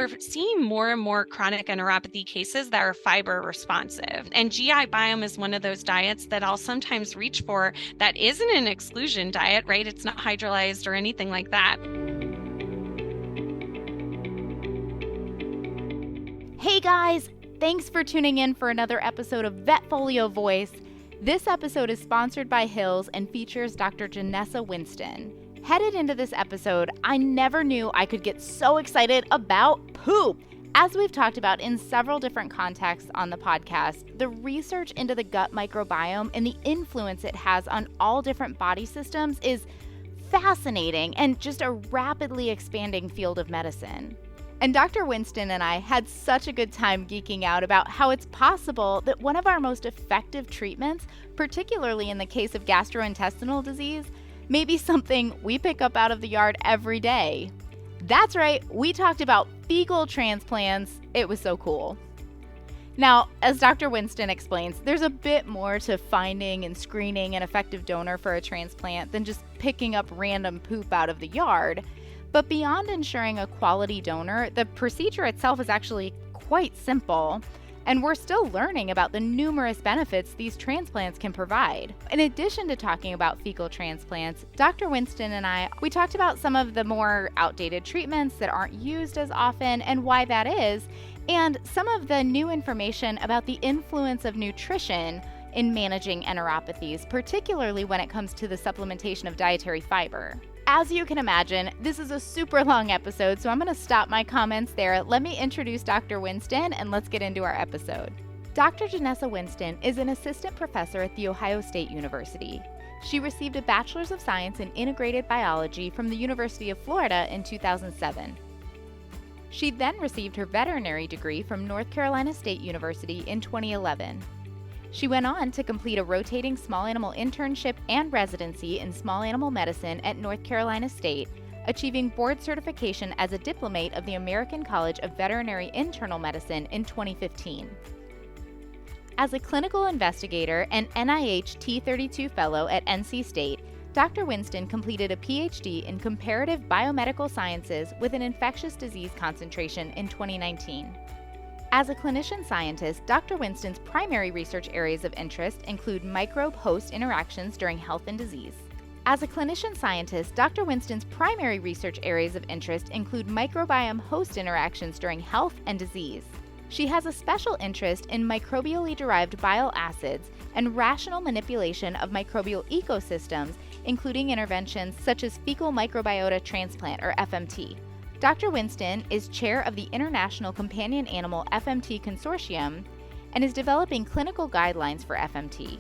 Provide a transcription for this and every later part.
we're seeing more and more chronic enteropathy cases that are fiber responsive. And GI biome is one of those diets that I'll sometimes reach for that isn't an exclusion diet, right? It's not hydrolyzed or anything like that. Hey guys, thanks for tuning in for another episode of VetFolio Voice. This episode is sponsored by Hills and features Dr. Jenessa Winston. Headed into this episode, I never knew I could get so excited about poop. As we've talked about in several different contexts on the podcast, the research into the gut microbiome and the influence it has on all different body systems is fascinating and just a rapidly expanding field of medicine. And Dr. Winston and I had such a good time geeking out about how it's possible that one of our most effective treatments, particularly in the case of gastrointestinal disease, may be something we pick up out of the yard every day. That's right, we talked about fecal transplants. It was so cool. Now, as Dr. Winston explains, there's a bit more to finding and screening an effective donor for a transplant than just picking up random poop out of the yard. But beyond ensuring a quality donor, the procedure itself is actually quite simple, and we're still learning about the numerous benefits these transplants can provide. In addition to talking about fecal transplants, Dr. Winston and we talked about some of the more outdated treatments that aren't used as often and why that is, and some of the new information about the influence of nutrition in managing enteropathies, particularly when it comes to the supplementation of dietary fiber. As you can imagine, this is a super long episode, so I'm going to stop my comments there. Let me introduce Dr. Winston and let's get into our episode. Dr. Jenessa Winston is an assistant professor at The Ohio State University. She received a Bachelor's of Science in Integrated Biology from the University of Florida in 2007. She then received her veterinary degree from North Carolina State University in 2011. She went on to complete a rotating small animal internship and residency in small animal medicine at North Carolina State, achieving board certification as a diplomate of the American College of Veterinary Internal Medicine in 2015. As a clinical investigator and NIH T32 fellow at NC State, Dr. Winston completed a PhD in comparative biomedical sciences with an infectious disease concentration in 2019. As a clinician scientist, Dr. Winston's primary research areas of interest include microbe-host interactions during health and disease. As a clinician scientist, Dr. Winston's primary research areas of interest include microbiome-host interactions during health and disease. She has a special interest in microbially derived bile acids and rational manipulation of microbial ecosystems, including interventions such as fecal microbiota transplant, or FMT. Dr. Winston is chair of the International Companion Animal FMT Consortium and is developing clinical guidelines for FMT.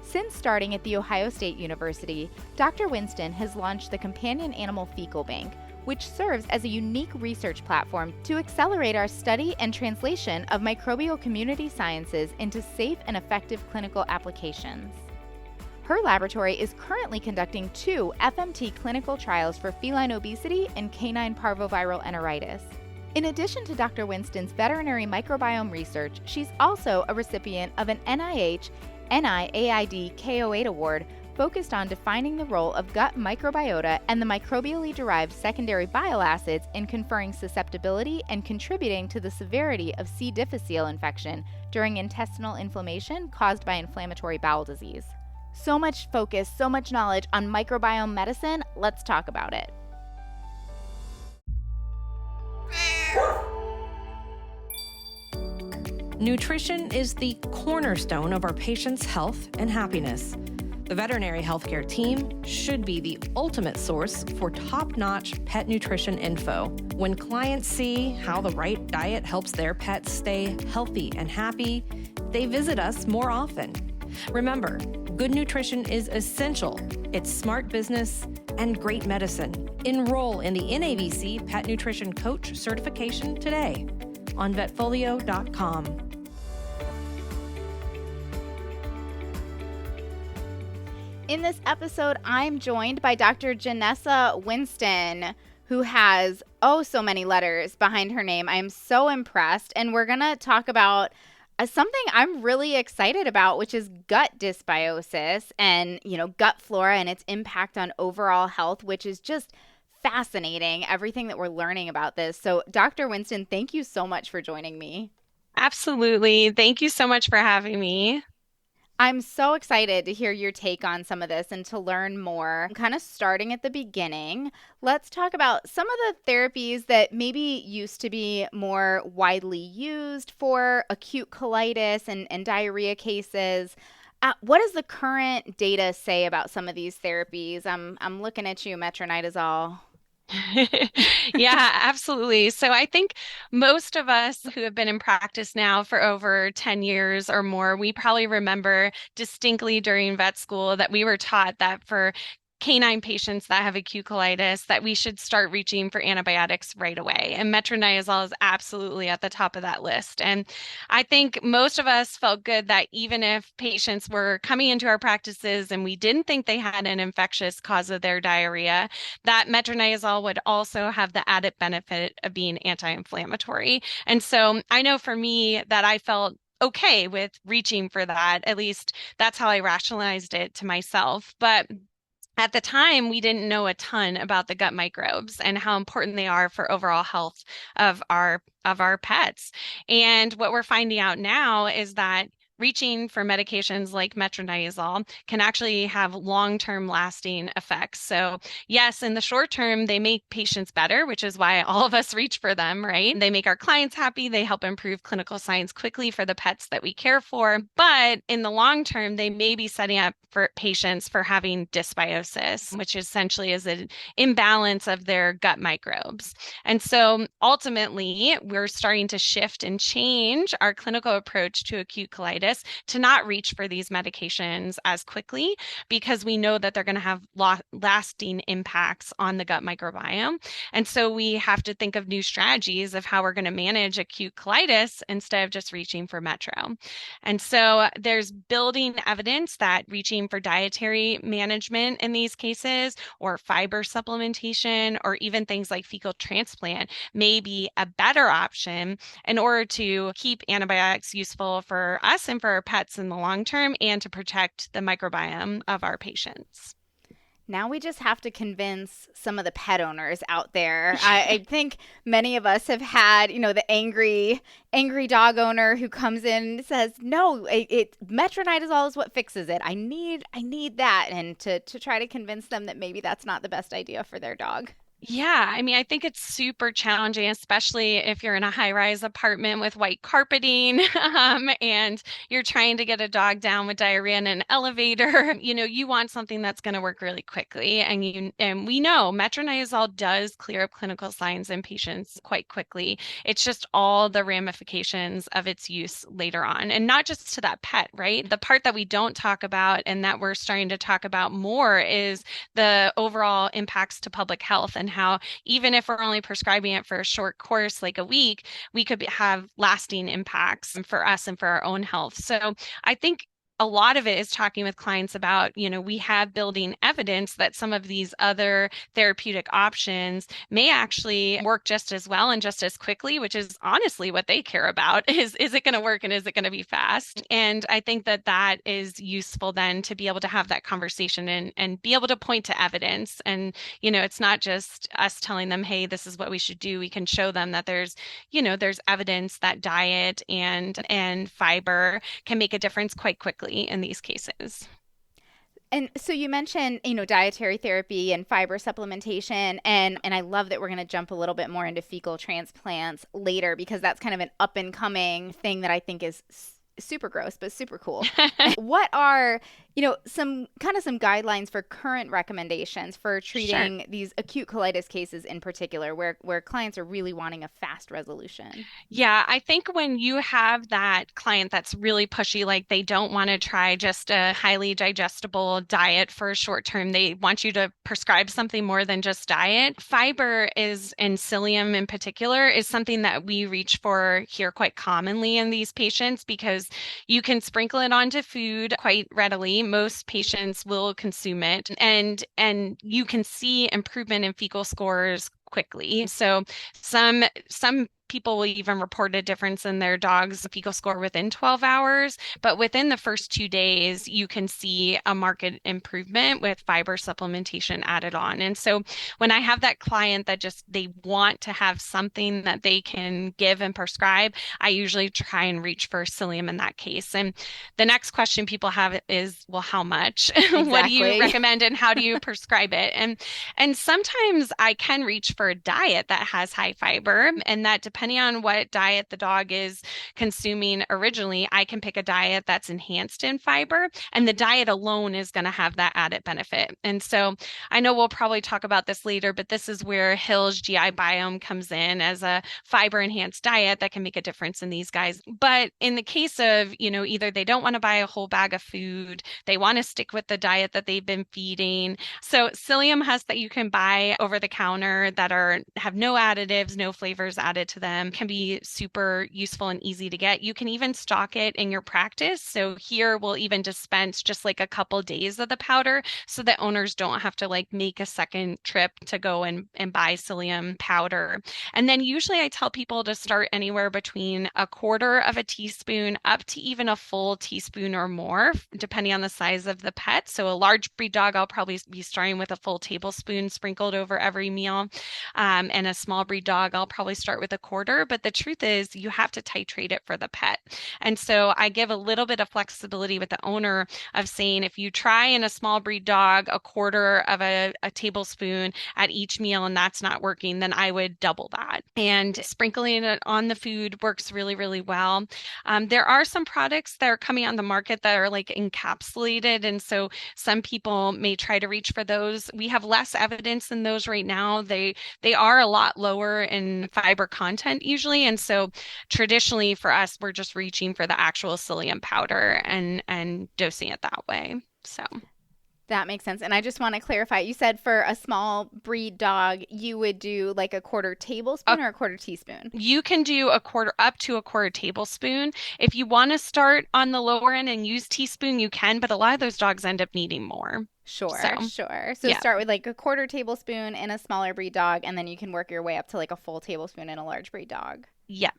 Since starting at The Ohio State University, Dr. Winston has launched the Companion Animal Fecal Bank, which serves as a unique research platform to accelerate our study and translation of microbial community sciences into safe and effective clinical applications. Her laboratory is currently conducting 2 FMT clinical trials for feline obesity and canine parvoviral enteritis. In addition to Dr. Winston's veterinary microbiome research, she's also a recipient of an NIH NIAID K08 award focused on defining the role of gut microbiota and the microbially derived secondary bile acids in conferring susceptibility and contributing to the severity of C. difficile infection during intestinal inflammation caused by inflammatory bowel disease. So much focus, so much knowledge on microbiome medicine. Let's talk about it. Nutrition is the cornerstone of our patients' health and happiness. The veterinary healthcare team should be the ultimate source for top-notch pet nutrition info. When clients see how the right diet helps their pets stay healthy and happy, they visit us more often. Remember, good nutrition is essential. It's smart business and great medicine. Enroll in the NAVC Pet Nutrition Coach certification today on vetfolio.com. In this episode, I'm joined by Dr. Jenessa Winston, who has so many letters behind her name. I am so impressed, and we're going to talk about something I'm really excited about, which is gut dysbiosis and, gut flora and its impact on overall health, which is just fascinating, everything that we're learning about this. So, Dr. Winston, thank you so much for joining me. Absolutely. Thank you so much for having me. I'm so excited to hear your take on some of this and to learn more. Kind of starting at the beginning, let's talk about some of the therapies that maybe used to be more widely used for acute colitis and diarrhea cases. What does the current data say about some of these therapies? I'm looking at you, metronidazole. Yeah, absolutely. So I think most of us who have been in practice now for over 10 years or more, we probably remember distinctly during vet school that we were taught that for canine patients that have acute colitis that we should start reaching for antibiotics right away. And metronidazole is absolutely at the top of that list. And I think most of us felt good that even if patients were coming into our practices and we didn't think they had an infectious cause of their diarrhea, that metronidazole would also have the added benefit of being anti-inflammatory. And so I know for me that I felt okay with reaching for that. At least that's how I rationalized it to myself. But at the time, we didn't know a ton about the gut microbes and how important they are for overall health of our pets. And what we're finding out now is that reaching for medications like metronidazole can actually have long-term lasting effects. So yes, in the short term, they make patients better, which is why all of us reach for them, right? They make our clients happy. They help improve clinical signs quickly for the pets that we care for. But in the long term, they may be setting up for patients for having dysbiosis, which essentially is an imbalance of their gut microbes. And so ultimately, we're starting to shift and change our clinical approach to acute colitis to not reach for these medications as quickly because we know that they're going to have lasting impacts on the gut microbiome. And so we have to think of new strategies of how we're going to manage acute colitis instead of just reaching for metro. And so there's building evidence that reaching for dietary management in these cases or fiber supplementation or even things like fecal transplant may be a better option in order to keep antibiotics useful for us and for our pets in the long term and to protect the microbiome of our patients. Now we just have to convince some of the pet owners out there. I think many of us have had, the angry dog owner who comes in and says, "No, metronidazole is what fixes it. I need that," and to try to convince them that maybe that's not the best idea for their dog. Yeah, I mean, I think it's super challenging, especially if you're in a high-rise apartment with white carpeting, and you're trying to get a dog down with diarrhea in an elevator. You want something that's going to work really quickly, and we know metronidazole does clear up clinical signs in patients quite quickly. It's just all the ramifications of its use later on, and not just to that pet, right? The part that we don't talk about and that we're starting to talk about more is the overall impacts to public health and how even if we're only prescribing it for a short course, like a week, we could have lasting impacts for us and for our own health. So I think a lot of it is talking with clients about, we have building evidence that some of these other therapeutic options may actually work just as well and just as quickly, which is honestly what they care about is it going to work and is it going to be fast? And I think that is useful then to be able to have that conversation and be able to point to evidence. And, it's not just us telling them, hey, this is what we should do. We can show them that there's evidence that diet and fiber can make a difference quite quickly in these cases. And so you mentioned, dietary therapy and fiber supplementation, and I love that we're going to jump a little bit more into fecal transplants later because that's kind of an up and coming thing that I think is super gross, but super cool. What are, some guidelines for current recommendations for treating these acute colitis cases in particular, where clients are really wanting a fast resolution? Yeah, I think when you have that client that's really pushy, like they don't want to try just a highly digestible diet for a short term, they want you to prescribe something more than just diet. Fiber and psyllium in particular is something that we reach for here quite commonly in these patients because you can sprinkle it onto food quite readily. Most patients will consume it and you can see improvement in fecal scores quickly. So some people will even report a difference in their dog's fecal score within 12 hours, but within the first 2 days, you can see a marked improvement with fiber supplementation added on. And so when I have that client that just they want to have something that they can give and prescribe, I usually try and reach for psyllium in that case. And the next question people have is, well, how much? Exactly. What do you recommend and how do you prescribe it? And sometimes I can reach for a diet that has high fiber, and that depending on what diet the dog is consuming originally, I can pick a diet that's enhanced in fiber, and the diet alone is going to have that added benefit. And so I know we'll probably talk about this later, but this is where Hill's GI Biome comes in as a fiber enhanced diet that can make a difference in these guys. But in the case of, either they don't want to buy a whole bag of food, they want to stick with the diet that they've been feeding. So psyllium husks that you can buy over the counter that have no additives, no flavors added to them, can be super useful and easy to get. You can even stock it in your practice. So here we'll even dispense just like a couple days of the powder so that owners don't have to like make a second trip to go and buy psyllium powder. And then usually I tell people to start anywhere between a quarter of a teaspoon up to even a full teaspoon or more, depending on the size of the pet. So a large breed dog, I'll probably be starting with a full tablespoon sprinkled over every meal. And a small breed dog, I'll probably start with a quarter. But the truth is you have to titrate it for the pet. And so I give a little bit of flexibility with the owner of saying, if you try in a small breed dog a quarter of a tablespoon at each meal and that's not working, then I would double that. And sprinkling it on the food works really, really well. There are some products that are coming on the market that are like encapsulated. And so some people may try to reach for those. We have less evidence in those right now. They are a lot lower in fiber content usually. And so traditionally for us, we're just reaching for the actual psyllium powder and dosing it that way. So that makes sense. And I just want to clarify, you said for a small breed dog, you would do like a quarter tablespoon or a quarter teaspoon? You can do up to a quarter tablespoon. If you want to start on the lower end and use teaspoon, you can, but a lot of those dogs end up needing more. Sure. So yeah. Start with like a quarter tablespoon in a smaller breed dog, and then you can work your way up to like a full tablespoon in a large breed dog. Yeah.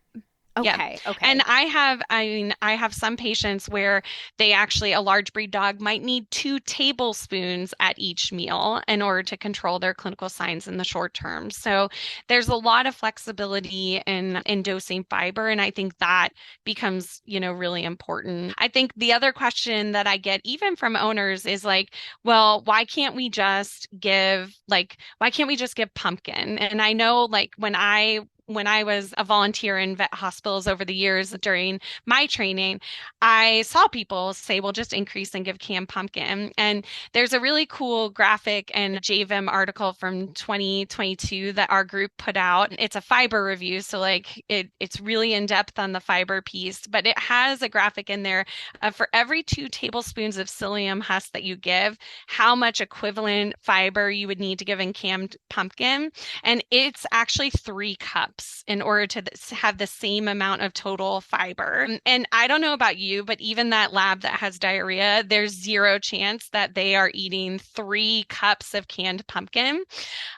Okay. Yeah. Okay. And I have some patients where a large breed dog might need 2 tablespoons at each meal in order to control their clinical signs in the short term. So there's a lot of flexibility in dosing fiber. And I think that becomes, really important. I think the other question that I get even from owners is like, well, why can't we just give pumpkin? And I know like when I was a volunteer in vet hospitals over the years during my training, I saw people say, well, just increase and give canned pumpkin. And there's a really cool graphic and JVIM article from 2022 that our group put out. It's a fiber review. So like it's really in depth on the fiber piece, but it has a graphic in there for every 2 tablespoons of psyllium husk that you give, how much equivalent fiber you would need to give in canned pumpkin. And it's actually 3 cups in order to have the same amount of total fiber. And I don't know about you, but even that lab that has diarrhea, there's 0 chance that they are eating 3 cups of canned pumpkin.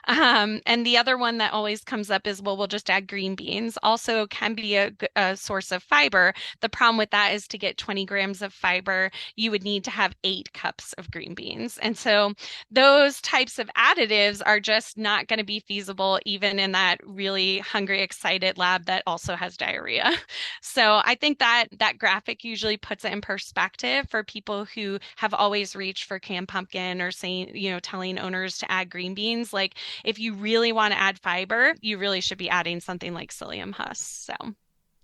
And the other one that always comes up is, well, we'll just add green beans. Also can be a source of fiber. The problem with that is to get 20 grams of fiber, you would need to have 8 cups of green beans. And so those types of additives are just not going to be feasible even in that really hungry, excited lab that also has diarrhea. So I think that graphic usually puts it in perspective for people who have always reached for canned pumpkin or saying, telling owners to add green beans. Like if you really want to add fiber, you really should be adding something like psyllium husks. So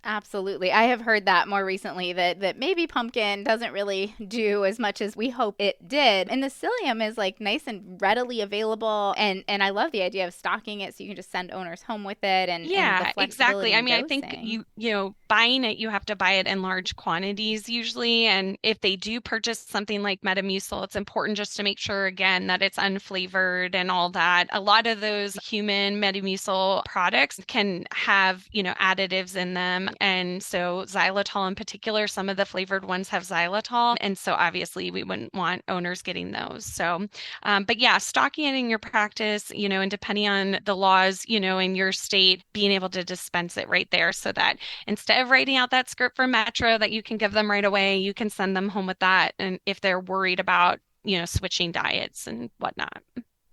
absolutely. I have heard that more recently that maybe pumpkin doesn't really do as much as we hope it did. And the psyllium is like nice and readily available. And I love the idea of stocking it so you can just send owners home with it. And yeah, and exactly. I mean, dosing. I think buying it, you have to buy it in large quantities usually. And if they do purchase something like Metamucil, it's important just to make sure again that it's unflavored and all that. A lot of those human Metamucil products can have, additives in them. And so xylitol in particular, some of the flavored ones have xylitol. And so obviously we wouldn't want owners getting those. So, but yeah, stocking it in your practice, and depending on the laws, in your state, being able to dispense it right there so that instead of writing out that script for Metro that you can give them right away, you can send them home with that. And if they're worried about, switching diets and whatnot.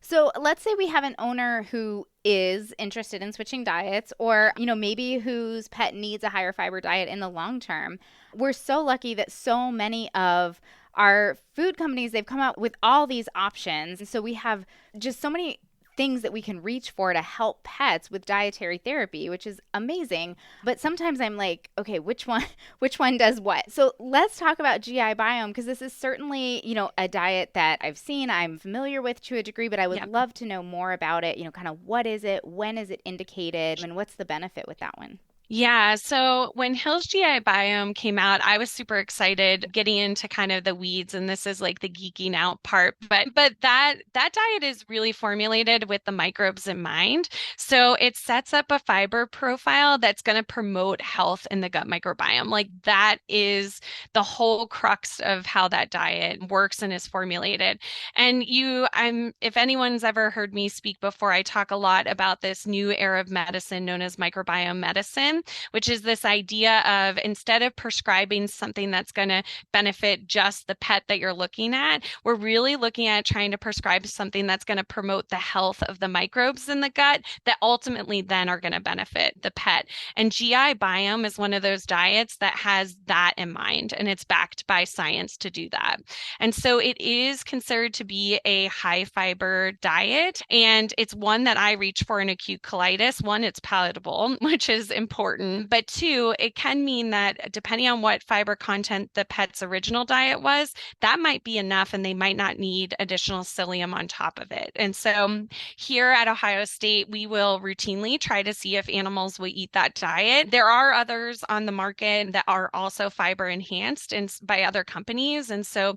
So let's say we have an owner who is interested in switching diets, or, maybe whose pet needs a higher fiber diet in the long term. We're so lucky that so many of our food companies, they've come out with all these options. And so we have just so many things that we can reach for to help pets with dietary therapy, which is amazing. But sometimes I'm like, okay, which one does what? So let's talk about GI biome, because this is certainly, a diet that I've seen, I'm familiar with to a degree, but I would love to know more about it. Kind of what is it, when is it indicated, and what's the benefit with that one? Yeah, so when Hill's GI Biome came out, I was super excited getting into kind of the weeds, and this is like the geeking out part. But that diet is really formulated with the microbes in mind. So it sets up a fiber profile that's going to promote health in the gut microbiome. Like that is the whole crux of how that diet works and is formulated. And if anyone's ever heard me speak before, I talk a lot about this new era of medicine known as microbiome medicine, which is this idea of instead of prescribing something that's going to benefit just the pet that you're looking at, we're really looking at trying to prescribe something that's going to promote the health of the microbes in the gut that ultimately then are going to benefit the pet. And GI Biome is one of those diets that has that in mind, and it's backed by science to do that. And so it is considered to be a high fiber diet, and it's one that I reach for in acute colitis. One, it's palatable, which is important. But two, it can mean that depending on what fiber content the pet's original diet was, that might be enough and they might not need additional psyllium on top of it. And so here at Ohio State, we will routinely try to see if animals will eat that diet. There are others on the market that are also fiber enhanced and by other companies. And so,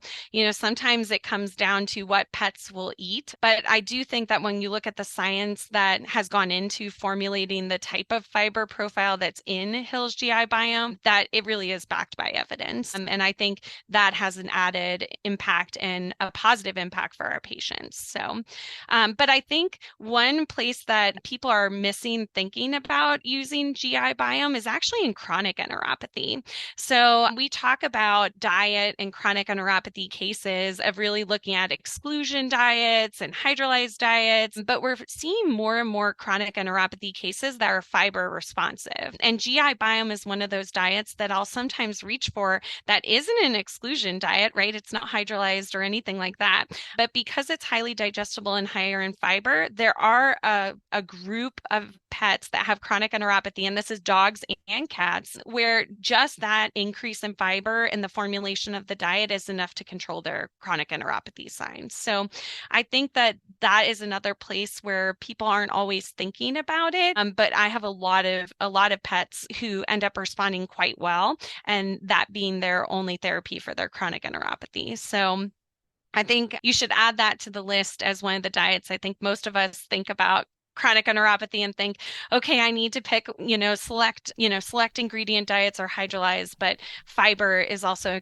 sometimes it comes down to what pets will eat. But I do think that when you look at the science that has gone into formulating the type of fiber profile that's in Hill's GI Biome, that it really is backed by evidence. And I think that has an added impact and a positive impact for our patients. So, but I think one place that people are missing thinking about using GI Biome is actually in chronic enteropathy. So we talk about diet and chronic enteropathy cases of really looking at exclusion diets and hydrolyzed diets, but we're seeing more and more chronic enteropathy cases that are fiber responsive. And GI Biome is one of those diets that I'll sometimes reach for that isn't an exclusion diet, right? It's not hydrolyzed or anything like that. But because it's highly digestible and higher in fiber, there are a group of pets that have chronic enteropathy, and this is dogs and cats, where just that increase in fiber in the formulation of the diet is enough to control their chronic enteropathy signs. So I think that is another place where people aren't always thinking about it. But I have a lot of pets who end up responding quite well, and that being their only therapy for their chronic enteropathy. So I think you should add that to the list as one of the diets. I think most of us think about chronic enteropathy and think, okay, I need to pick, select ingredient diets or hydrolyze, but fiber is also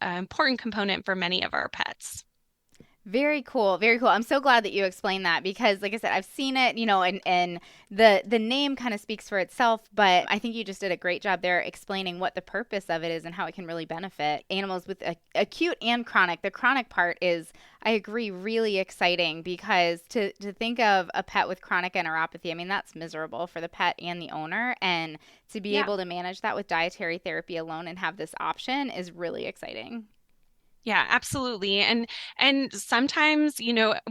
an important component for many of our pets. Very cool. Very cool. I'm so glad that you explained that because, like I said, I've seen it, and the name kind of speaks for itself, but I think you just did a great job there explaining what the purpose of it is and how it can really benefit animals with acute and chronic. The chronic part is, I agree, really exciting because to think of a pet with chronic enteropathy, I mean, that's miserable for the pet and the owner. And to be able to manage that with dietary therapy alone and have this option is really exciting. Yeah, absolutely. And sometimes,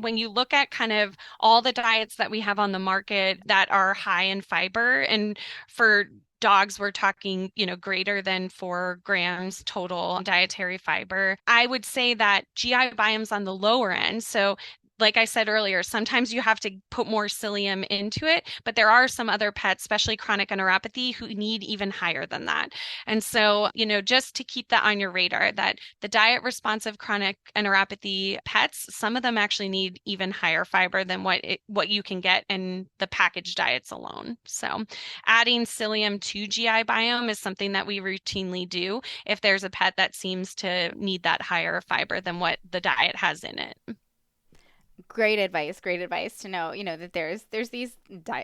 when you look at kind of all the diets that we have on the market that are high in fiber, and for dogs, we're talking, greater than 4 grams total dietary fiber, I would say that GI Biome's on the lower end. So like I said earlier, sometimes you have to put more psyllium into it, but there are some other pets, especially chronic enteropathy, who need even higher than that. And so, just to keep that on your radar, that the diet responsive chronic enteropathy pets, some of them actually need even higher fiber than what you can get in the packaged diets alone. So adding psyllium to GI biome is something that we routinely do if there's a pet that seems to need that higher fiber than what the diet has in it. Great advice. Great advice to know, that there's these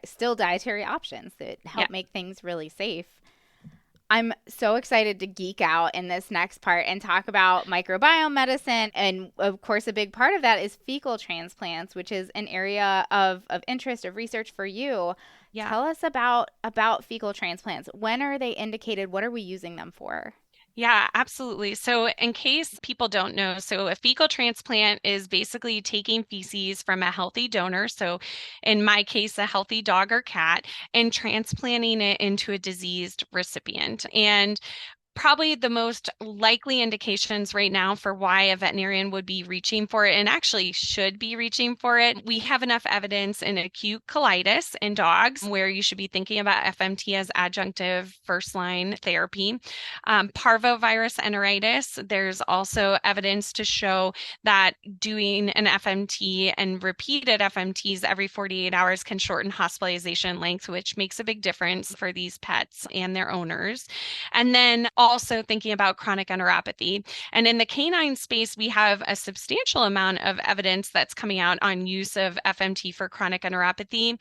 still dietary options that help make things really safe. I'm so excited to geek out in this next part and talk about microbiome medicine. And of course, a big part of that is fecal transplants, which is an area of interest, of research for you. Yeah. Tell us about fecal transplants. When are they indicated? What are we using them for? Yeah, absolutely. So in case people don't know, so a fecal transplant is basically taking feces from a healthy donor, so in my case, a healthy dog or cat, and transplanting it into a diseased recipient. And probably the most likely indications right now for why a veterinarian would be reaching for it and actually should be reaching for it. We have enough evidence in acute colitis in dogs where you should be thinking about FMT as adjunctive first line therapy. Parvovirus enteritis, there's also evidence to show that doing an FMT and repeated FMTs every 48 hours can shorten hospitalization length, which makes a big difference for these pets and their owners. And then also thinking about chronic enteropathy. And in the canine space, we have a substantial amount of evidence that's coming out on use of FMT for chronic enteropathy.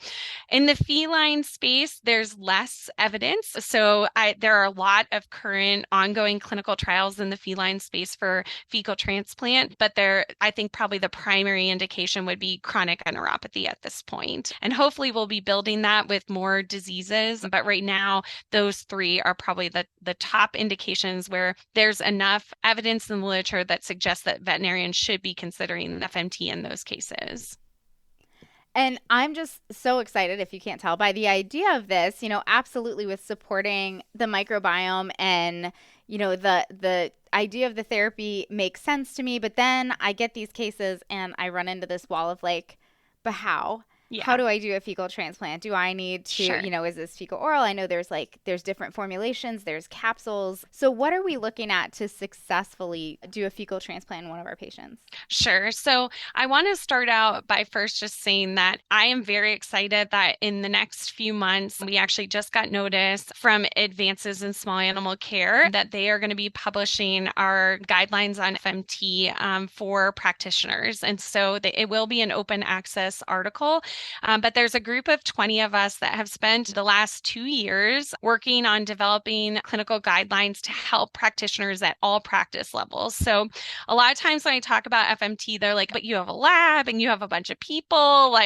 In the feline space, there's less evidence. So there are a lot of current ongoing clinical trials in the feline space for fecal transplant, but I think probably the primary indication would be chronic enteropathy at this point. And hopefully we'll be building that with more diseases. But right now, those three are probably the top indications where there's enough evidence in the literature that suggests that veterinarians should be considering FMT in those cases. And I'm just so excited, if you can't tell, by the idea of this, absolutely with supporting the microbiome and, the idea of the therapy makes sense to me. But then I get these cases and I run into this wall of like, but how? Yeah. How do I do a fecal transplant? Do I need to, is this fecal oral? I know there's different formulations, there's capsules. So what are we looking at to successfully do a fecal transplant in one of our patients? Sure. So I want to start out by first just saying that I am very excited that in the next few months, we actually just got notice from Advances in Small Animal Care that they are going to be publishing our guidelines on FMT for practitioners. And so it will be an open access article. But there's a group of 20 of us that have spent the last 2 years working on developing clinical guidelines to help practitioners at all practice levels. So a lot of times when I talk about FMT, they're like, but you have a lab and you have a bunch of people,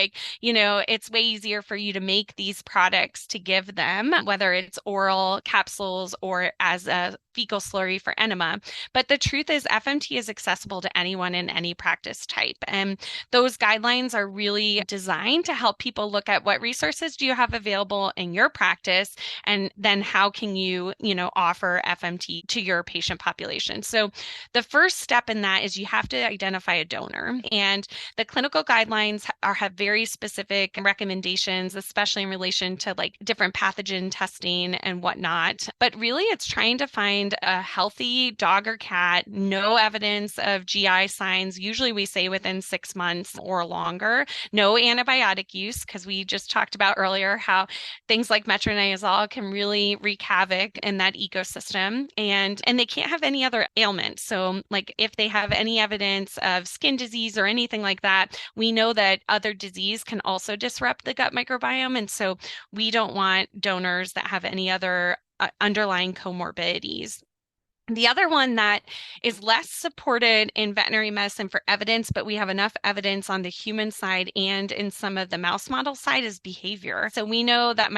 it's way easier for you to make these products to give them, whether it's oral capsules or as a fecal slurry for enema. But the truth is FMT is accessible to anyone in any practice type. And those guidelines are really designed to help people look at what resources do you have available in your practice, and then how can you, offer FMT to your patient population. So the first step in that is you have to identify a donor, and the clinical guidelines have very specific recommendations, especially in relation to different pathogen testing and whatnot. But really it's trying to find a healthy dog or cat, no evidence of GI signs. Usually we say within 6 months or longer, no antibiotic use, because we just talked about earlier how things like metronidazole can really wreak havoc in that ecosystem, and they can't have any other ailment. So if they have any evidence of skin disease or anything like that, we know that other disease can also disrupt the gut microbiome. And so we don't want donors that have any other underlying comorbidities. The other one that is less supported in veterinary medicine for evidence, but we have enough evidence on the human side and in some of the mouse model side, is behavior. So we know that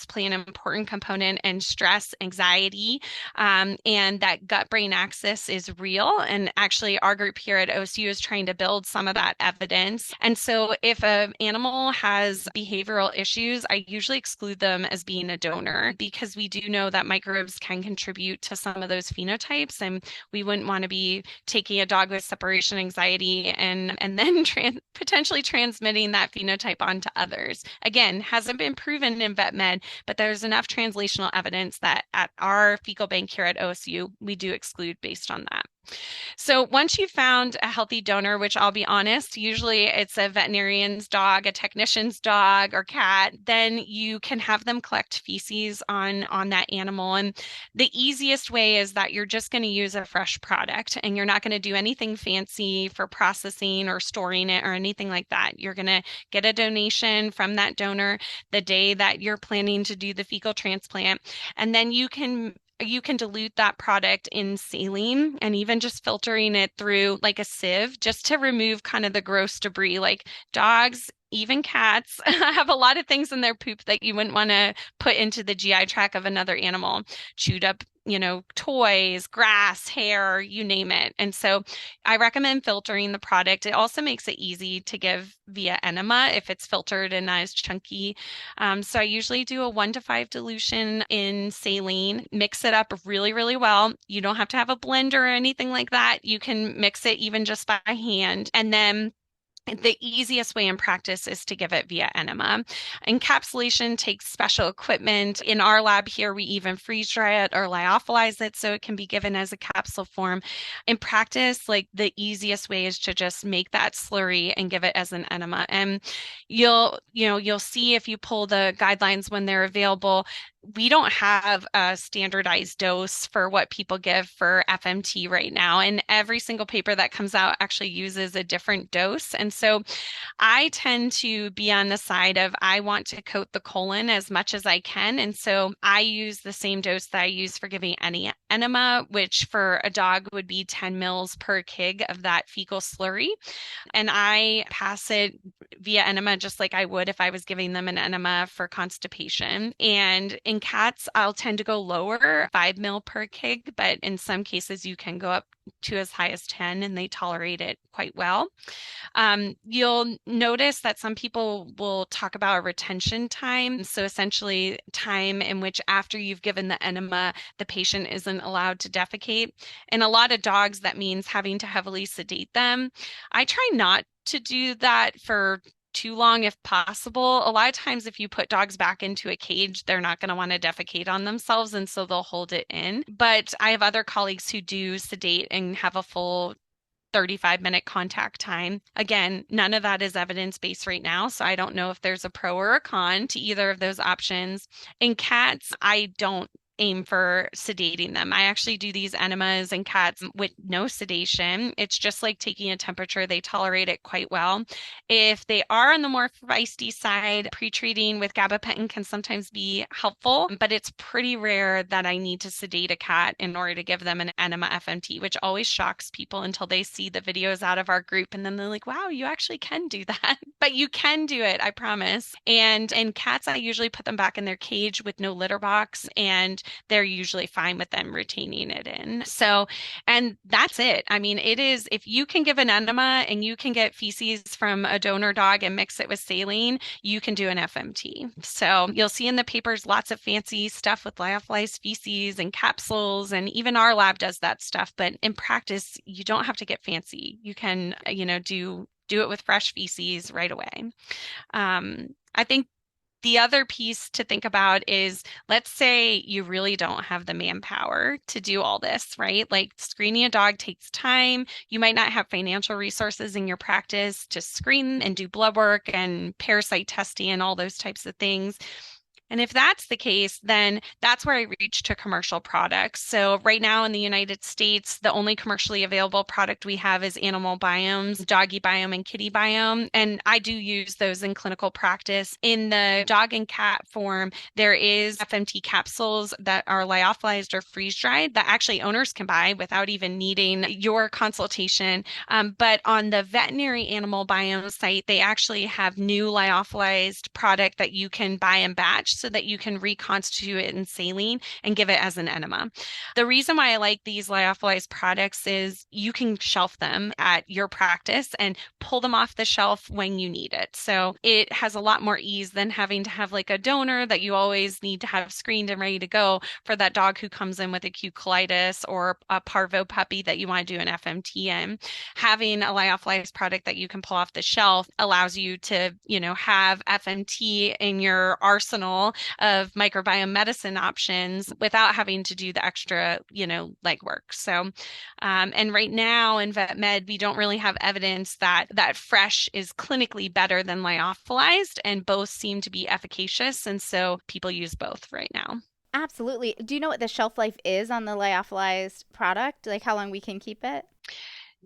play an important component in stress, anxiety, and that gut-brain axis is real. And actually, our group here at OSU is trying to build some of that evidence. And so if an animal has behavioral issues, I usually exclude them as being a donor because we do know that microbes can contribute to some of those phenotypes, and we wouldn't want to be taking a dog with separation anxiety and then potentially transmitting that phenotype onto others. Again, hasn't been proven in vet med, but there's enough translational evidence that at our fecal bank here at OSU, we do exclude based on that. So once you've found a healthy donor, which I'll be honest, usually it's a veterinarian's dog, a technician's dog or cat, then you can have them collect feces on that animal. And the easiest way is that you're just going to use a fresh product and you're not going to do anything fancy for processing or storing it or anything like that. You're going to get a donation from that donor the day that you're planning to do the fecal transplant, and then you can dilute that product in saline and even just filtering it through like a sieve just to remove kind of the gross debris. Like dogs, even cats have a lot of things in their poop that you wouldn't want to put into the GI tract of another animal. Chewed up, toys, grass, hair, you name it. And so I recommend filtering the product. It also makes it easy to give via enema if it's filtered and not as chunky. So I usually do a 1 to 5 dilution in saline, mix it up really, really well. You don't have to have a blender or anything like that. You can mix it even just by hand. And then the easiest way in practice is to give it via enema. Encapsulation takes special equipment. In our lab here, we even freeze dry it or lyophilize it so it can be given as a capsule form. In practice, like the easiest way is to just make that slurry and give it as an enema. And you'll see if you pull the guidelines when they're available, we don't have a standardized dose for what people give for FMT right now. And every single paper that comes out actually uses a different dose. And so I tend to be on the side of I want to coat the colon as much as I can. And so I use the same dose that I use for giving any enema, which for a dog would be 10 mils per kg of that fecal slurry. And I pass it via enema just like I would if I was giving them an enema for constipation. And in cats, I'll tend to go lower, 5 mil per kg, but in some cases you can go up to as high as 10 and they tolerate it quite well. You'll notice that some people will talk about a retention time. So essentially time in which after you've given the enema, the patient isn't allowed to defecate. In a lot of dogs, that means having to heavily sedate them. I try not to do that for too long if possible. A lot of times if you put dogs back into a cage, they're not going to want to defecate on themselves, and so they'll hold it in. But I have other colleagues who do sedate and have a full 35-minute contact time. Again, none of that is evidence-based right now, so I don't know if there's a pro or a con to either of those options. In cats, I don't aim for sedating them. I actually do these enemas in cats with no sedation. It's just like taking a temperature. They tolerate it quite well. If they are on the more feisty side, pre-treating with gabapentin can sometimes be helpful, but it's pretty rare that I need to sedate a cat in order to give them an enema FMT, which always shocks people until they see the videos out of our group. And then they're like, wow, you actually can do that. But you can do it, I promise. And in cats, I usually put them back in their cage with no litter box, and they're usually fine with them retaining it in. So, and that's it. I mean, it is, if you can give an enema and you can get feces from a donor dog and mix it with saline, you can do an FMT. So you'll see in the papers lots of fancy stuff with lyophilized feces and capsules, and even our lab does that stuff. But in practice, you don't have to get fancy. You can, do it with fresh feces right away. I think the other piece to think about is, let's say you really don't have the manpower to do all this, right? Like screening a dog takes time. You might not have financial resources in your practice to screen and do blood work and parasite testing and all those types of things. And if that's the case, then that's where I reach to commercial products. So right now in the United States, the only commercially available product we have is Animal Biome's Doggy Biome and Kitty Biome. And I do use those in clinical practice. In the dog and cat form, there is FMT capsules that are lyophilized or freeze-dried that actually owners can buy without even needing your consultation. But on the veterinary Animal Biome site, they actually have new lyophilized product that you can buy in batch. so that you can reconstitute it in saline and give it as an enema. The reason why I like these lyophilized products is you can shelf them at your practice and pull them off the shelf when you need it. So it has a lot more ease than having to have like a donor that you always need to have screened and ready to go for that dog who comes in with acute colitis or a parvo puppy that you want to do an FMT in. Having a lyophilized product that you can pull off the shelf allows you to, have FMT in your arsenal of microbiome medicine options without having to do the extra, legwork. So, and right now in vet med, we don't really have evidence that fresh is clinically better than lyophilized, and both seem to be efficacious. And so people use both right now. Absolutely. Do you know what the shelf life is on the lyophilized product? Like how long we can keep it?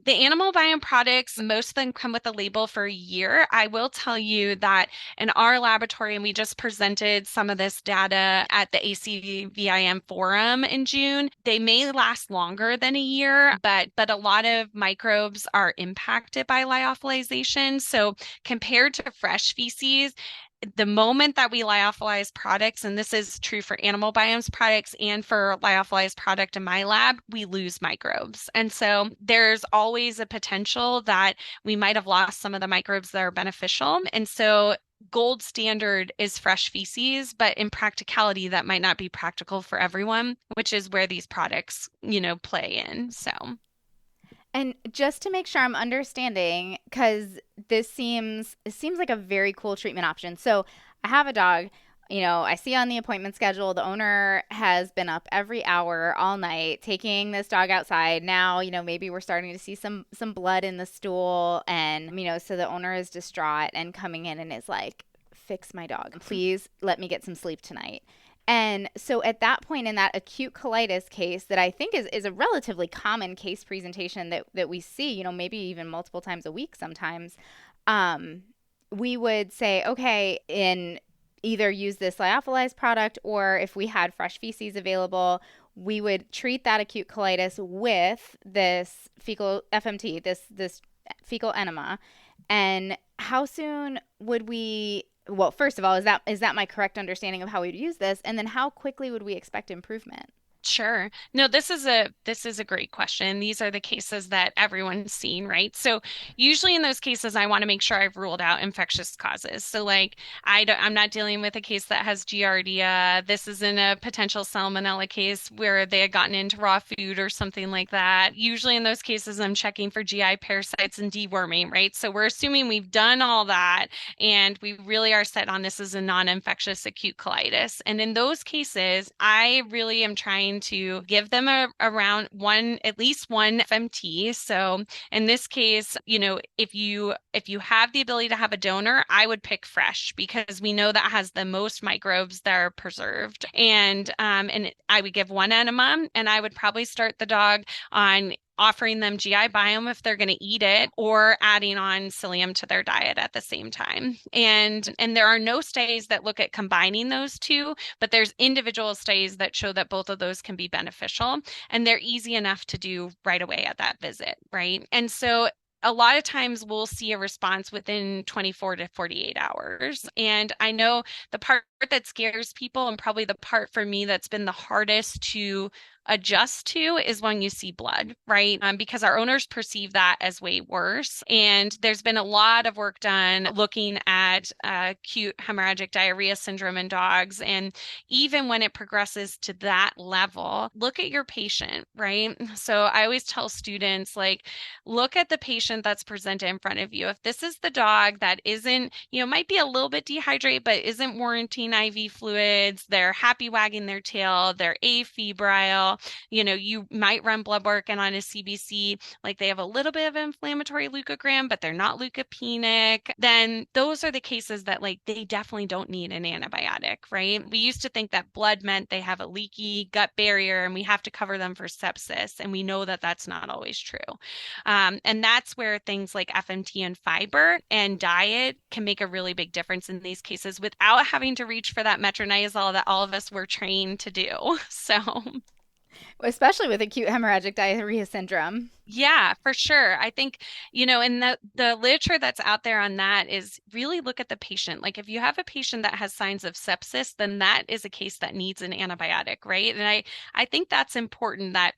The animal biome products, most of them come with a label for a year. I will tell you that in our laboratory, and we just presented some of this data at the ACVIM forum in June, they may last longer than a year, but a lot of microbes are impacted by lyophilization. So compared to fresh feces, the moment that we lyophilize products, and this is true for animal biomes products and for lyophilized product in my lab, we lose microbes. And so there's always a potential that we might have lost some of the microbes that are beneficial. And so gold standard is fresh feces, but in practicality, that might not be practical for everyone, which is where these products, play in. So. And just to make sure I'm understanding, because it seems like a very cool treatment option. So I have a dog, I see on the appointment schedule, the owner has been up every hour all night taking this dog outside. Now, maybe we're starting to see some blood in the stool, and, so the owner is distraught and coming in and is like, fix my dog. Please let me get some sleep tonight. And so at that point in that acute colitis case that I think is a relatively common case presentation that we see, maybe even multiple times a week sometimes, we would say, okay, either use this lyophilized product, or if we had fresh feces available, we would treat that acute colitis with this fecal FMT, this fecal enema. And how soon would we... Well, first of all, is that my correct understanding of how we'd use this? And then how quickly would we expect improvement? Sure. No, this is a great question. These are the cases that everyone's seen, right? So usually in those cases, I want to make sure I've ruled out infectious causes. So like I'm not dealing with a case that has giardia. This isn't a potential salmonella case where they had gotten into raw food or something like that. Usually in those cases, I'm checking for GI parasites and deworming, right? So we're assuming we've done all that and we really are set on this as a non-infectious acute colitis. And in those cases, I really am trying to give them at least one FMT. So in this case, if you have the ability to have a donor, I would pick fresh because we know that has the most microbes that are preserved. And I would give one enema, and I would probably start the dog on offering them GI biome if they're going to eat it, or adding on psyllium to their diet at the same time. And there are no studies that look at combining those two, but there's individual studies that show that both of those can be beneficial, and they're easy enough to do right away at that visit, right? And so a lot of times we'll see a response within 24 to 48 hours. And I know the part that scares people, and probably the part for me that's been the hardest to adjust to, is when you see blood, right? Because our owners perceive that as way worse. And there's been a lot of work done looking at acute hemorrhagic diarrhea syndrome in dogs. And even when it progresses to that level, look at your patient, right? So I always tell students, like, look at the patient that's presented in front of you. If this is the dog that isn't, might be a little bit dehydrated, but isn't warranting IV fluids, they're happy wagging their tail, they're afebrile, you might run blood work and on a CBC, like they have a little bit of inflammatory leukogram, but they're not leukopenic, then those are the cases that like they definitely don't need an antibiotic, right? We used to think that blood meant they have a leaky gut barrier and we have to cover them for sepsis. And we know that that's not always true. And that's where things like FMT and fiber and diet can make a really big difference in these cases without having to reach for that metronidazole that all of us were trained to do. So... especially with acute hemorrhagic diarrhea syndrome. Yeah, for sure. I think, and the literature that's out there on that is really look at the patient. Like if you have a patient that has signs of sepsis, then that is a case that needs an antibiotic, right? And I think that's important that,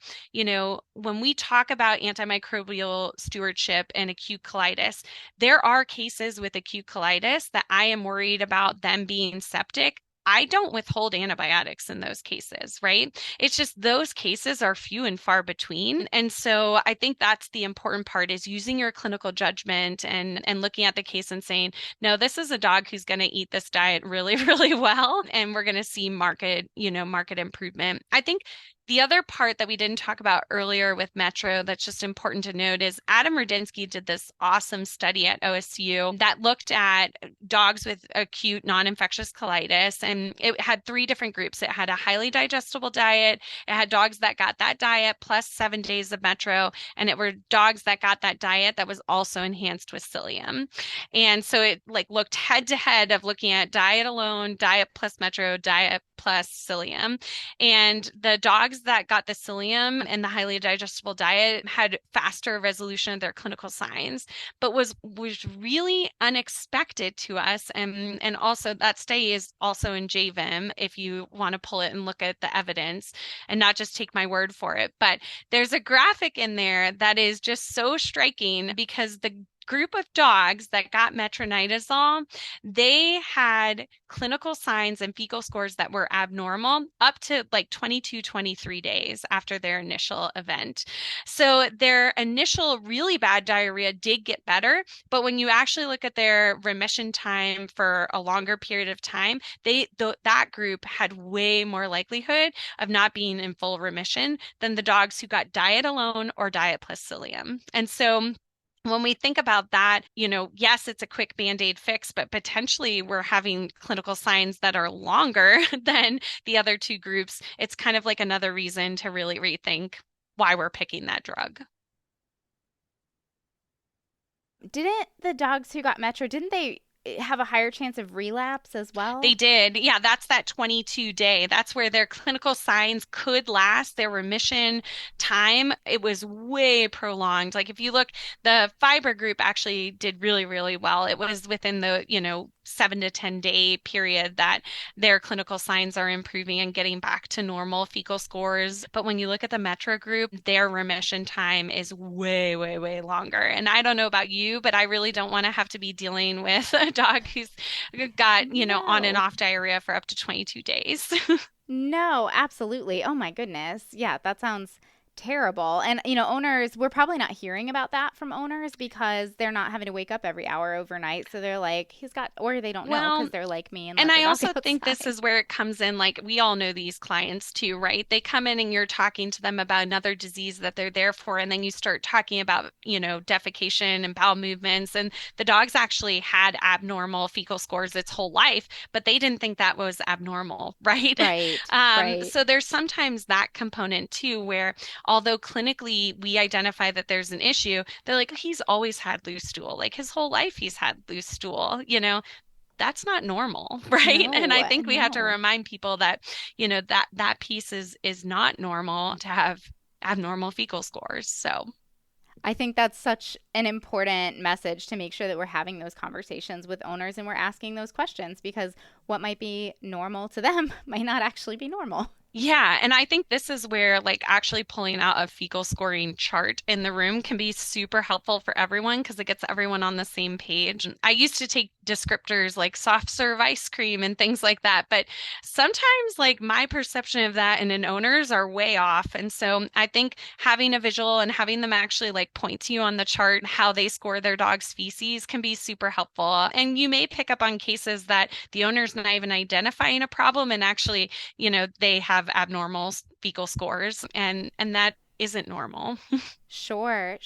when we talk about antimicrobial stewardship and acute colitis, there are cases with acute colitis that I am worried about them being septic. I don't withhold antibiotics in those cases, right? It's just those cases are few and far between. And so I think that's the important part is using your clinical judgment and looking at the case and saying, no, this is a dog who's going to eat this diet really, really well. And we're going to see market improvement. I think the other part that we didn't talk about earlier with Metro that's just important to note is Adam Rudinsky did this awesome study at OSU that looked at dogs with acute non-infectious colitis, and it had 3 different groups. It had a highly digestible diet, it had dogs that got that diet plus 7 days of Metro, and it were dogs that got that diet that was also enhanced with psyllium. And so it looked head to head of looking at diet alone, diet plus Metro, diet plus psyllium. And the dogs that got the psyllium and the highly digestible diet had faster resolution of their clinical signs, but was really unexpected to us. And also that study is also in JVIM if you want to pull it and look at the evidence and not just take my word for it. But there's a graphic in there that is just so striking because the group of dogs that got metronidazole, they had clinical signs and fecal scores that were abnormal up to 22, 23 days after their initial event. So their initial really bad diarrhea did get better, but when you actually look at their remission time for a longer period of time, that group had way more likelihood of not being in full remission than the dogs who got diet alone or diet plus psyllium. And so when we think about that, yes, it's a quick Band-Aid fix, but potentially we're having clinical signs that are longer than the other 2 groups. It's kind of like another reason to really rethink why we're picking that drug. Didn't the dogs who got Metro, didn't they have a higher chance of relapse as well? They did. Yeah, that's that 22-day. That's where their clinical signs could last. Their remission time, it was way prolonged. Like if you look, the fiber group actually did really, really well. It was within the, 7 to 10 day period that their clinical signs are improving and getting back to normal fecal scores. But when you look at the Metro group, their remission time is way, way, way longer. And I don't know about you, but I really don't want to have to be dealing with a dog who's got, on and off diarrhea for up to 22 days. No, absolutely. Oh my goodness. Yeah, that sounds terrible. And, owners, we're probably not hearing about that from owners because they're not having to wake up every hour overnight. So they're like, or they don't know because they're like me. And I also think this is where it comes in. Like we all know these clients too, right? They come in and you're talking to them about another disease that they're there for. And then you start talking about, defecation and bowel movements. And the dog's actually had abnormal fecal scores its whole life, but they didn't think that was abnormal, right? Right. Right. So there's sometimes that component too, where although clinically we identify that there's an issue, they're like, he's always had loose stool. Like his whole life he's had loose stool, that's not normal, right? No, and I think we have to remind people that, that piece is not normal to have abnormal fecal scores. So I think that's such an important message to make sure that we're having those conversations with owners and we're asking those questions because what might be normal to them might not actually be normal. Yeah, and I think this is where actually pulling out a fecal scoring chart in the room can be super helpful for everyone because it gets everyone on the same page. I used to take descriptors like soft serve ice cream and things like that, but sometimes my perception of that and an owner's are way off. And so I think having a visual and having them actually point to you on the chart how they score their dog's feces can be super helpful. And you may pick up on cases that the owner's not even identifying a problem and actually, they have abnormal fecal scores and that isn't normal. Sure.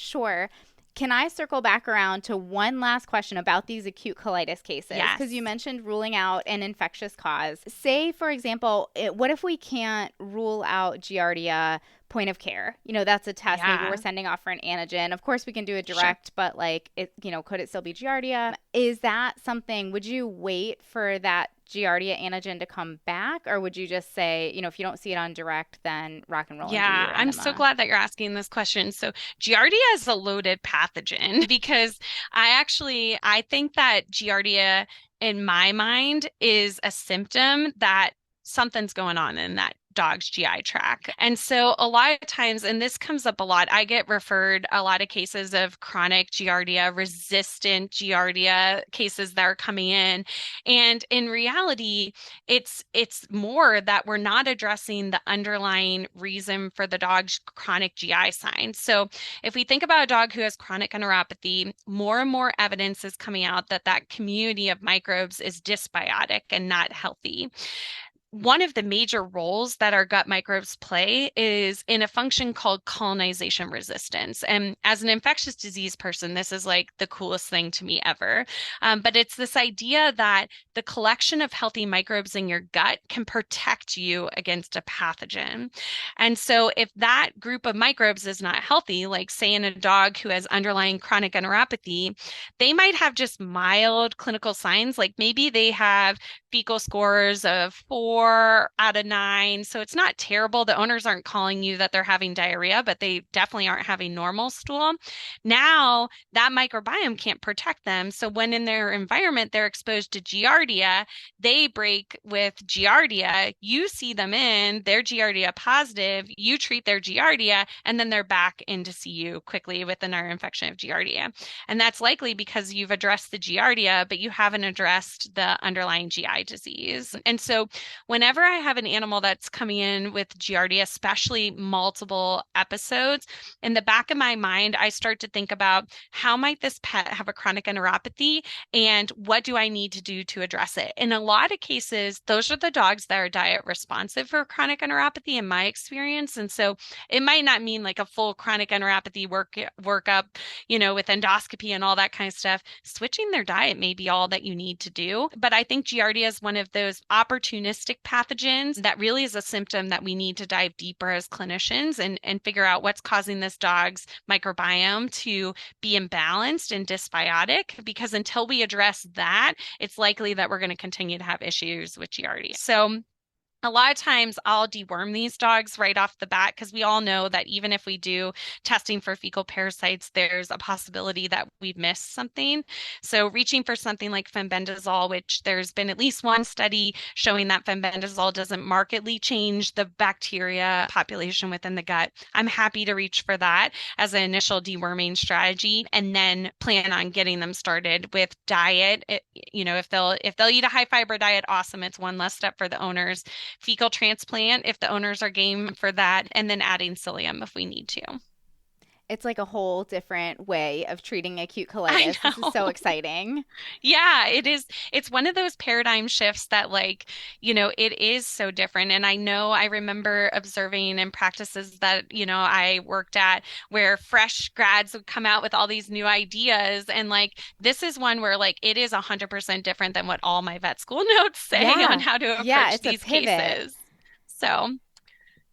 Can I circle back around to one last question about these acute colitis cases? Yes. Because you mentioned ruling out an infectious cause. Say, for example, what if we can't rule out Giardia point of care? That's a test. Yeah. Maybe we're sending off for an antigen. Of course, we can do a direct, sure. But could it still be Giardia? Is that something, would you wait for that Giardia antigen to come back? Or would you just say, if you don't see it on direct, then rock and roll and do Yeah, your I'm so enema? glad that you're asking this question. So, Giardia is a loaded pathogen because I think that Giardia in my mind is a symptom that something's going on in that dog's GI tract. And so a lot of times, and this comes up a lot, I get referred a lot of cases of chronic Giardia, resistant Giardia cases that are coming in. And in reality, it's more that we're not addressing the underlying reason for the dog's chronic GI signs. So if we think about a dog who has chronic enteropathy, more and more evidence is coming out that that community of microbes is dysbiotic and not healthy. One of the major roles that our gut microbes play is in a function called colonization resistance. And as an infectious disease person, this is like the coolest thing to me ever. But it's this idea that the collection of healthy microbes in your gut can protect you against a pathogen. And so if that group of microbes is not healthy, like say in a dog who has underlying chronic enteropathy, they might have just mild clinical signs, like maybe they have fecal scores of 4 out of 9. So it's not terrible. The owners aren't calling you that they're having diarrhea, but they definitely aren't having normal stool. Now that microbiome can't protect them. So when in their environment they're exposed to Giardia, they break with Giardia. You see them in, they're Giardia positive, you treat their Giardia, and then they're back in to see you quickly with another infection of Giardia. And that's likely because you've addressed the Giardia, but you haven't addressed the underlying GI disease. And so whenever I have an animal that's coming in with Giardia, especially multiple episodes, in the back of my mind, I start to think about how might this pet have a chronic enteropathy and what do I need to do to address it? In a lot of cases, those are the dogs that are diet responsive for chronic enteropathy in my experience. And so it might not mean like a full chronic enteropathy workup, with endoscopy and all that kind of stuff. Switching their diet may be all that you need to do. But I think Giardia is one of those opportunistic pathogens that really is a symptom that we need to dive deeper as clinicians and figure out what's causing this dog's microbiome to be imbalanced and dysbiotic. Because until we address that, it's likely that we're going to continue to have issues with Giardia. So a lot of times I'll deworm these dogs right off the bat because we all know that even if we do testing for fecal parasites, there's a possibility that we've missed something. So reaching for something like fenbendazole, which there's been at least one study showing that fenbendazole doesn't markedly change the bacteria population within the gut. I'm happy to reach for that as an initial deworming strategy and then plan on getting them started with diet. If they'll eat a high fiber diet, awesome. It's one less step for the owners. Fecal transplant if the owners are game for that, and then adding psyllium if we need to. It's like a whole different way of treating acute I colitis. This is know. so exciting. Yeah, it is. It's one of those paradigm shifts that, it is so different. And I remember observing in practices that, I worked at where fresh grads would come out with all these new ideas. And this is one where it is 100% different than what all my vet school notes say on Yeah. how to Yeah, approach it's a these pivot. cases. So.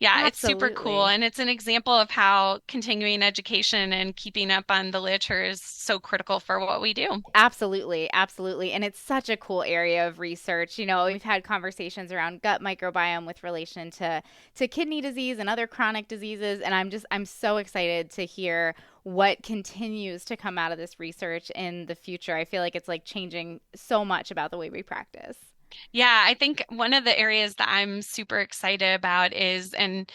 Yeah, it's super cool. Absolutely. And it's an example of how continuing education and keeping up on the literature is so critical for what we do. Absolutely, absolutely. And it's such a cool area of research. We've had conversations around gut microbiome with relation to kidney disease and other chronic diseases, and I'm so excited to hear what continues to come out of this research in the future. I feel like it's changing so much about the way we practice. Yeah, I think one of the areas that I'm super excited about is, and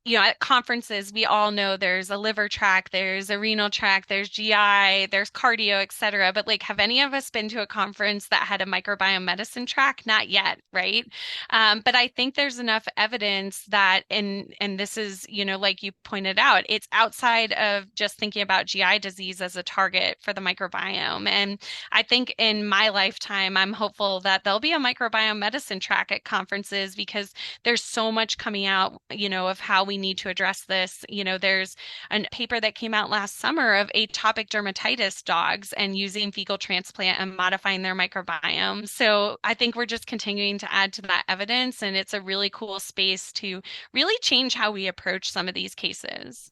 at conferences, we all know there's a liver track, there's a renal track, there's GI, there's cardio, et cetera. But have any of us been to a conference that had a microbiome medicine track? Not yet, right? But I think there's enough evidence that, and this is, like you pointed out, it's outside of just thinking about GI disease as a target for the microbiome. And I think in my lifetime, I'm hopeful that there'll be a microbiome medicine track at conferences because there's so much coming out, of how we need to address this. There's a paper that came out last summer of atopic dermatitis dogs and using fecal transplant and modifying their microbiome. So I think we're just continuing to add to that evidence, and it's a really cool space to really change how we approach some of these cases.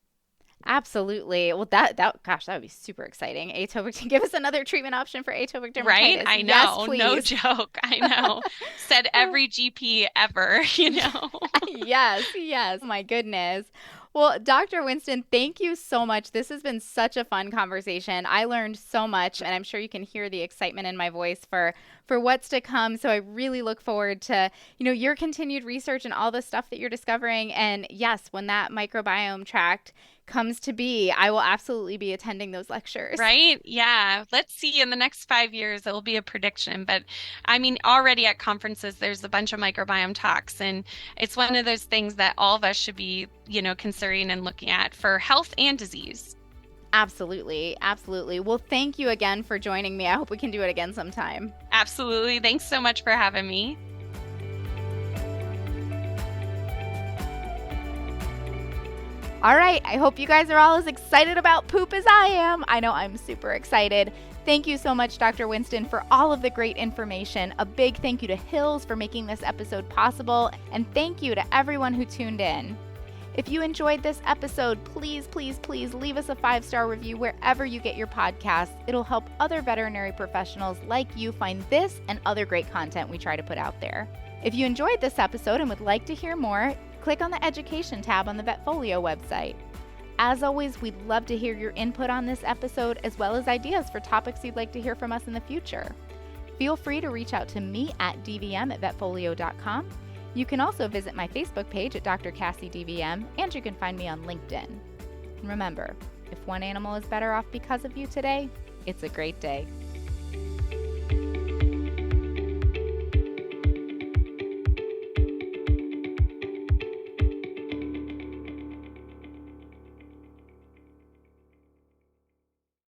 Absolutely. Well, gosh, that would be super exciting. Atopic, give us another treatment option for atopic dermatitis. Right? I know. Yes, No please. joke. I know. Said every GP ever, Yes. My goodness. Well, Dr. Winston, thank you so much. This has been such a fun conversation. I learned so much, and I'm sure you can hear the excitement in my voice for what's to come. So I really look forward to, your continued research and all the stuff that you're discovering. And yes, when that microbiome tract comes to be, I will absolutely be attending those lectures. Right? Yeah. Let's see. In the next 5 years, it will be a prediction. But I mean, already at conferences, there's a bunch of microbiome talks. And it's one of those things that all of us should be, considering and looking at for health and disease. Absolutely. Well, thank you again for joining me. I hope we can do it again sometime. Absolutely. Thanks so much for having me. All right, I hope you guys are all as excited about poop as I am. I know I'm super excited. Thank you so much, Dr. Winston, for all of the great information. A big thank you to Hills for making this episode possible, and thank you to everyone who tuned in. If you enjoyed this episode, please leave us a 5-star review wherever you get your podcasts. It'll help other veterinary professionals like you find this and other great content we try to put out there. If you enjoyed this episode and would like to hear more, click on the Education tab on the VetFolio website. As always, we'd love to hear your input on this episode, as well as ideas for topics you'd like to hear from us in the future. Feel free to reach out to me at dvm@vetfolio.com. You can also visit my Facebook page at Dr. Cassi DVM, and you can find me on LinkedIn. And remember, if one animal is better off because of you today, it's a great day.